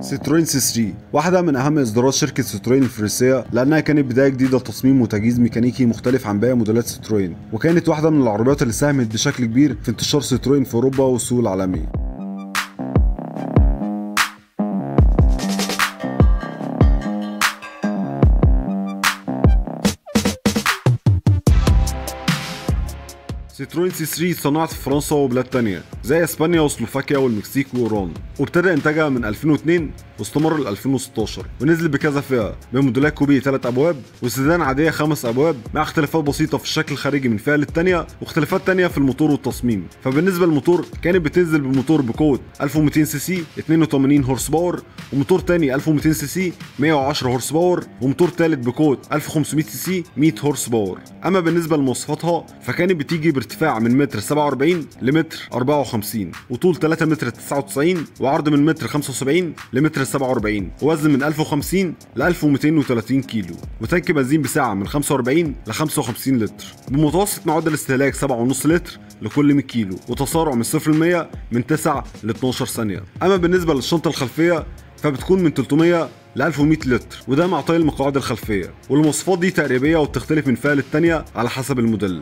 ستروين سي 3 واحدة من أهم إصدارات شركة ستروين الفرنسية، لأنها كانت بداية جديدة لتصميم وتجهيز ميكانيكي مختلف عن باقي موديلات ستروين، وكانت واحدة من العربيات اللي ساهمت بشكل كبير في انتشار ستروين في أوروبا والسوق العالمي. ستروين سي 3 اتصنعت في فرنسا وبلاد تانية زي اسبانيا وسلوفاكيا والمكسيك وايران، وابتدى انتاجها من 2002 واستمر ل 2016، ونزل بكذا فئة بموديلات كوبي 3 ابواب وسيدان عادية 5 ابواب، مع اختلافات بسيطة في الشكل الخارجي من فئة للتانية واختلافات تانية في الموتور والتصميم. فبالنسبة للموتور كانت بتنزل بموتور بقوة 1200 سي سي 82 هورس باور، وموتور تاني 1200 سي سي 110 هورس باور، وموتور تالت بقوة 1500 سي سي 100 هورس باور. اما بالنسبة لمواصفاتها فكانت بتيجي ارتفاع من متر 47 لمتر 54، وطول 3 متر 99، وعرض من متر 75 لمتر 47، ووزن من 1050 ل 1230 كيلو، وتانك بنزين بساعة من 45 ل 55 لتر، بمتوسط معدل استهلاك 7.5 لتر لكل 100 كيلو، وتسارع من 0 ل 100 من 9 ل 12 ثانية. أما بالنسبة للشنطة الخلفية فبتكون من 300 ل 1100 لتر، وده مع طي المقاعد الخلفية، والمواصفات دي تقريبية وبتختلف من فئة للتانية على حسب الموديل.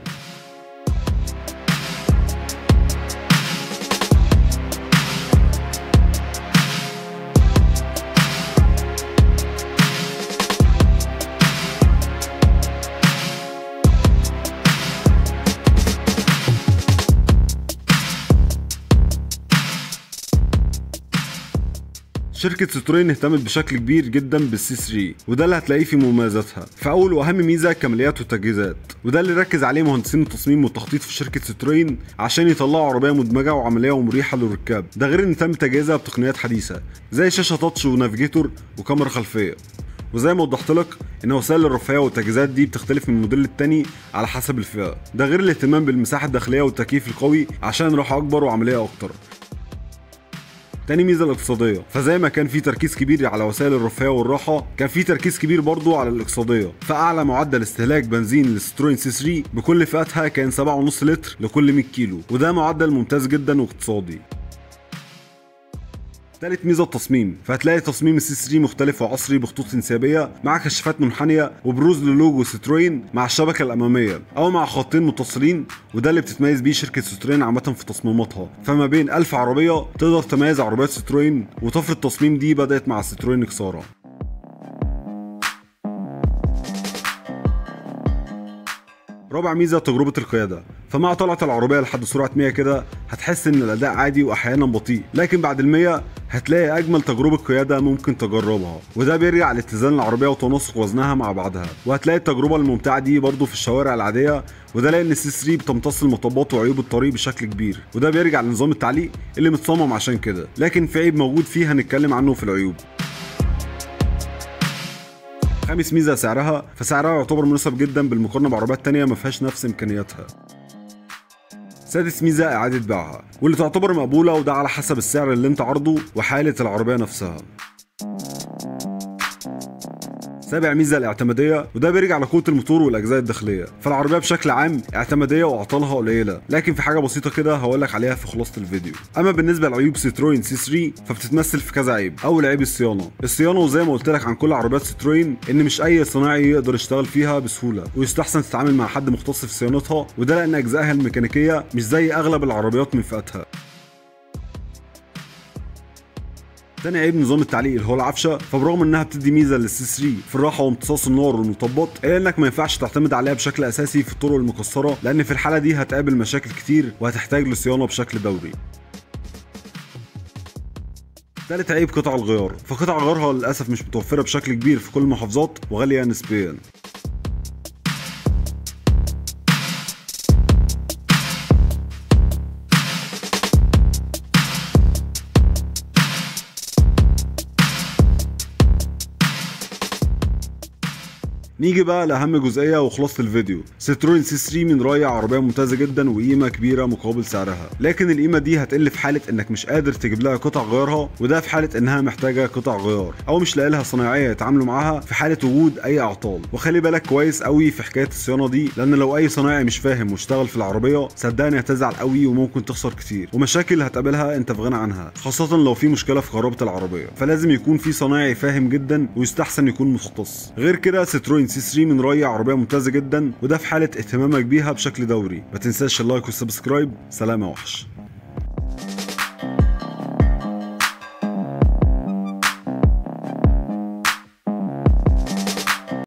شركة ستروين اهتمت بشكل كبير جدا بالسي 3، وده اللي هتلاقيه في مميزاتها. فأول وأهم ميزة كماليات والتجهيزات، وده اللي ركز عليه مهندسين التصميم والتخطيط في شركة ستروين عشان يطلعوا عربية مدمجة وعملية ومريحة للركاب. ده غير ان تم تجهيزها بتقنيات حديثة زي شاشة تاتش ونافيجيتور وكاميرا خلفية. وزي ما وضحت لك ان وسائل الرفاهية والتجهيزات دي بتختلف من موديل للتاني على حسب الفئة. ده غير الاهتمام بالمساحة الداخلية والتكييف القوي عشان راحة أكبر وعملية أكتر. تاني ميزة الاقتصادية، فزي ما كان في تركيز كبير على وسائل الرفاهية والراحة، كان في تركيز كبير برضو على الاقتصادية. فأعلى معدل استهلاك بنزين للستروين سي 3 بكل فئاتها كان 7.5 لتر لكل 100 كيلو، وده معدل ممتاز جدا واقتصادي. تالت ميزة التصميم، فهتلاقي تصميم السي 3 مختلف وعصري بخطوط انسيابية مع كشافات منحنية وبروز للوجو ستروين مع الشبكة الأمامية أو مع خطين متصلين، وده اللي بتتميز بيه شركة ستروين عامة في تصميماتها. فما بين 1000 عربية تقدر تميز عربيات ستروين، وطفرة التصميم دي بدأت مع ستروين إكسارا. رابع ميزة تجربة القيادة، فمع طلعة العربية لحد سرعة 100 كده هتحس ان الاداء عادي واحيانا بطيء، لكن بعد ال100 هتلاقي اجمل تجربة قيادة ممكن تجربها، وده بيرجع لاتزان العربية وتناسق وزنها مع بعضها. وهتلاقي التجربة الممتعة دي برضو في الشوارع العادية، وده لان السي 3 بتمتص المطبات وعيوب الطريق بشكل كبير، وده بيرجع لنظام التعليق اللي متصمم عشان كده، لكن في عيب موجود فيه هنتكلم عنه في العيوب. خامس ميزة سعرها، فسعرها يعتبر مناسب جدا بالمقارنة بعربيات تانية ما فيهاش نفس امكانياتها. سادس ميزة اعادة بيعها، واللي تعتبر مقبولة، وده على حسب السعر اللي انت عرضه وحالة العربية نفسها. سابع ميزة الاعتمادية، وده بيرجع لقوة الموتور والاجزاء الداخلية. فالعربية بشكل عام اعتمادية واعطالها قليلة، لكن في حاجة بسيطة كده هقولك عليها في خلاصة الفيديو. اما بالنسبة لعيوب ستروين سي 3 فبتتمثل في كذا عيب. اول عيب الصيانة، وزي ما قلت لك عن كل عربيات ستروين ان مش اي صناعي يقدر يشتغل فيها بسهولة، ويستحسن تتعامل مع حد مختص في صيانتها، وده لان اجزائها الميكانيكية مش زي اغلب العربيات من فئتها. تاني عيب نظام التعليق اللي هو العفشه، فبرغم انها بتدي ميزه للسي 3 في الراحه وامتصاص النار والمطبات، الا انك ما ينفعش تعتمد عليها بشكل اساسي في الطرق المكسره، لان في الحاله دي هتقابل مشاكل كتير وهتحتاج لصيانه بشكل دوري. تالت عيب قطع الغيار، فقطع غيارها للاسف مش متوفره بشكل كبير في كل المحافظات وغاليه نسبيا. نيجي بقى لاهم جزئيه وخلاصه الفيديو. ستروين سي 3 من رايي عربيه ممتازه جدا وقيمه كبيره مقابل سعرها، لكن القيمه دي هتقل في حاله انك مش قادر تجيب لها قطع غيارها، وده في حاله انها محتاجه قطع غيار او مش لاقي لها صنايعيه يتعاملوا معاها في حاله وجود اي اعطال. وخلي بالك كويس قوي في حكايه الصيانه دي، لان لو اي صنايعي مش فاهم واشتغل في العربيه صدقني هتزعل قوي وممكن تخسر كتير، ومشاكل هتقابلها انت في غنى عنها، خاصه لو في مشكله في كهرباء العربيه. فلازم يكون في صنايعي فاهم جدا ويستحسن يكون مختص. غير كده ستروين سي 3 من رايي عربيه ممتازه جدا، وده في حاله اهتمامك بيها بشكل دوري. ما تنساش اللايك والسبسكرايب. سلام يا وحش.